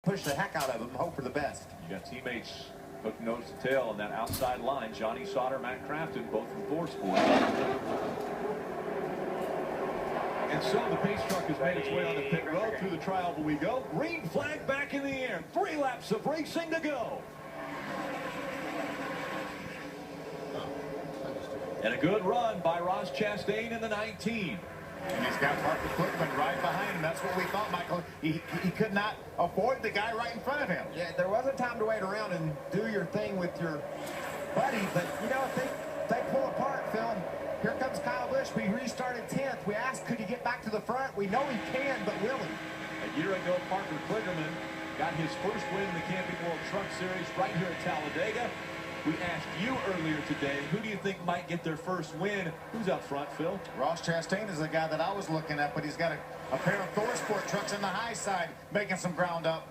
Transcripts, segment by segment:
push the heck out of him, hope for the best. You got teammates hook nose to tail on that outside line. Johnny Sauter, Matt Crafton, both from ThorSport. And so the pace truck has made its way on the pit road. Through the trioval we go. Green flag back in the air. 3 laps of racing to go. And a good run by Ross Chastain in the 19. And he's got Parker Kligerman right behind him. That's what we thought, Michael. He could not avoid the guy right in front of him. Yeah, there wasn't time to wait around and do your thing with your buddy. But, you know, if they pull apart, Phil, here comes Kyle Busch. We restarted 10th. We asked, could he get back to the front? We know he can, but will he? A year ago, Parker Kligerman got his first win in the Camping World Truck Series right here at Talladega. We asked you earlier today, who do you think might get their first win? Who's up front, Phil? Ross Chastain is the guy that I was looking at, but he's got a pair of ThorSport trucks on the high side making some ground up.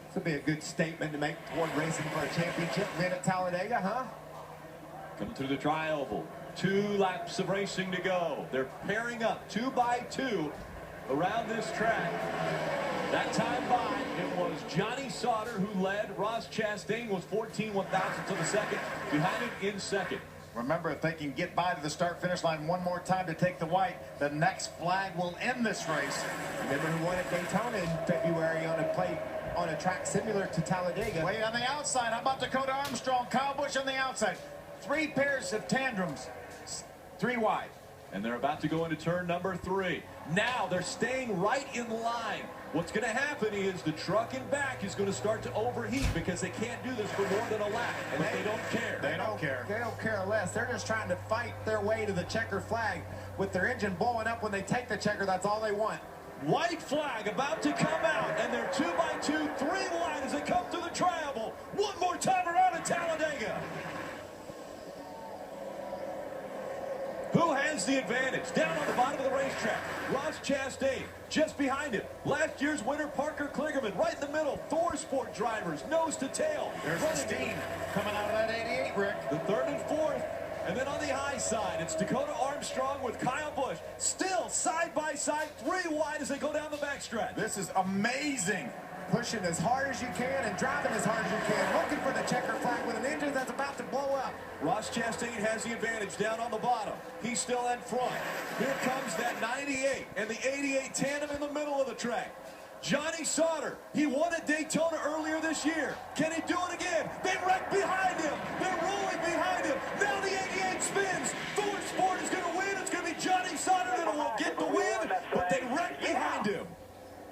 This would be a good statement to make toward racing for a championship win at Talladega, huh? Coming through the tri-oval. 2 laps of racing to go. They're pairing up 2 by 2 around this track. That time by, it was Johnny Sauter who led. Ross Chastain was 14/1000ths of a second behind him in second. Remember, if they can get by to the start-finish line one more time to take the white, the next flag will end this race. Remember who won at Daytona in February on a track similar to Talladega. Wait on the outside. How about Dakota Armstrong? Kyle Busch on the outside. 3 pairs of tandems, 3 wide. And they're about to go into turn number 3. Now they're staying right in line. What's going to happen is the truck in back is going to start to overheat because they can't do this for more than a lap. And they don't care. They don't care. They don't care less. They're just trying to fight their way to the checker flag with their engine blowing up when they take the checker. That's all they want. White flag about to come out, and they're 2 by 2, 3 wide as they come through the tri-oval. One more time around at Talladega. Who has the advantage? Down on the bottom of the racetrack, Ross Chastain. Just behind him, last year's winner, Parker Kligerman. Right in the middle, ThorSport drivers, nose to tail. There's the steam coming out of that 88, Rick. The 3rd and 4th. And then on the high side, it's Dakota Armstrong with Kyle Busch. Still side by side, 3 wide as they go down the backstretch. This is amazing. Pushing as hard as you can and driving as hard as you can. Looking for the checker flag with an engine that's about to blow up. Ross Chastain has the advantage down on the bottom. He's still in front. Here comes that 98 and the 88 tandem in the middle of the track. Johnny Sauter, he won at Daytona earlier this year. Can he do it again? They wreck behind him. They're rolling behind him. Now the 88 spins. ThorSport is going to win. It's going to be Johnny Sauter that will get the win, but they wreck behind him.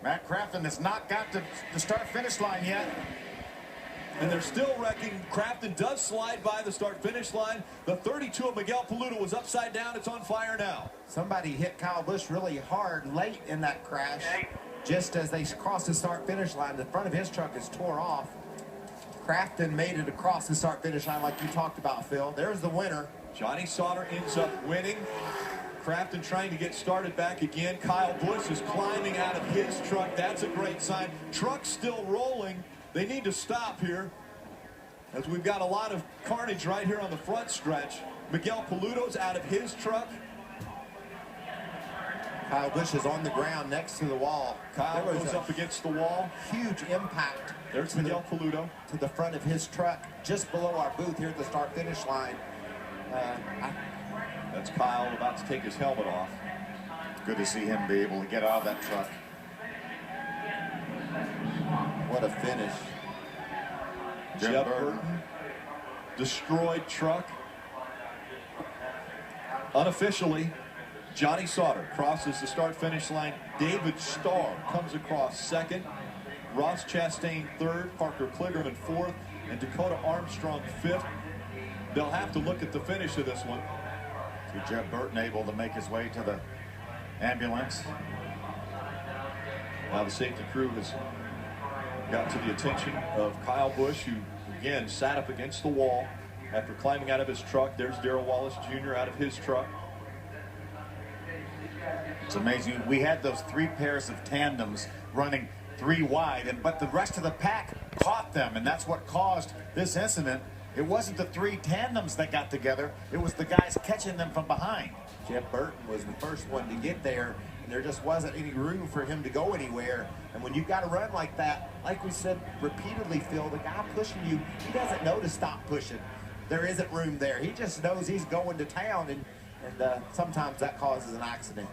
Matt Crafton has not got to the start-finish line yet. And they're still wrecking. Crafton does slide by the start-finish line. The 32 of Miguel Paludo was upside down. It's on fire now. Somebody hit Kyle Busch really hard late in that crash. Just as they crossed the start-finish line, the front of his truck is tore off. Crafton made it across the start-finish line like you talked about, Phil. There's the winner. Johnny Sauter ends up winning. Crafton trying to get started back again. Kyle Busch is climbing out of his truck. That's a great sign. Truck's still rolling. They need to stop here as we've got a lot of carnage right here on the front stretch. Miguel Paludo's out of his truck. Kyle Busch is on the ground next to the wall. Kyle goes up against the wall. Huge impact. There's Miguel Paludo. To the front of his truck, just below our booth here at the start-finish line. That's Kyle about to take his helmet off. It's good to see him be able to get out of that truck. What a finish. Jeb Burton. Destroyed truck. Unofficially, Johnny Sauter crosses the start-finish line. David Starr comes across second. Ross Chastain 3rd. Parker Kligerman 4th. And Dakota Armstrong 5th. They'll have to look at the finish of this one. See Jeb Burton able to make his way to the ambulance. Now the safety crew has got to the attention of Kyle Busch, who again sat up against the wall after climbing out of his truck. There's Darrell Wallace Jr. out of his truck. It's amazing. We had those 3 pairs of tandems running 3 wide, but the rest of the pack caught them, and that's what caused this incident. It wasn't the 3 tandems that got together. It was the guys catching them from behind. Jeb Burton was the first one to get there. and there just wasn't any room for him to go anywhere. And when you've got to run like that, like we said repeatedly, Phil, the guy pushing you, he doesn't know to stop pushing. There isn't room there. He just knows he's going to town, and sometimes that causes an accident.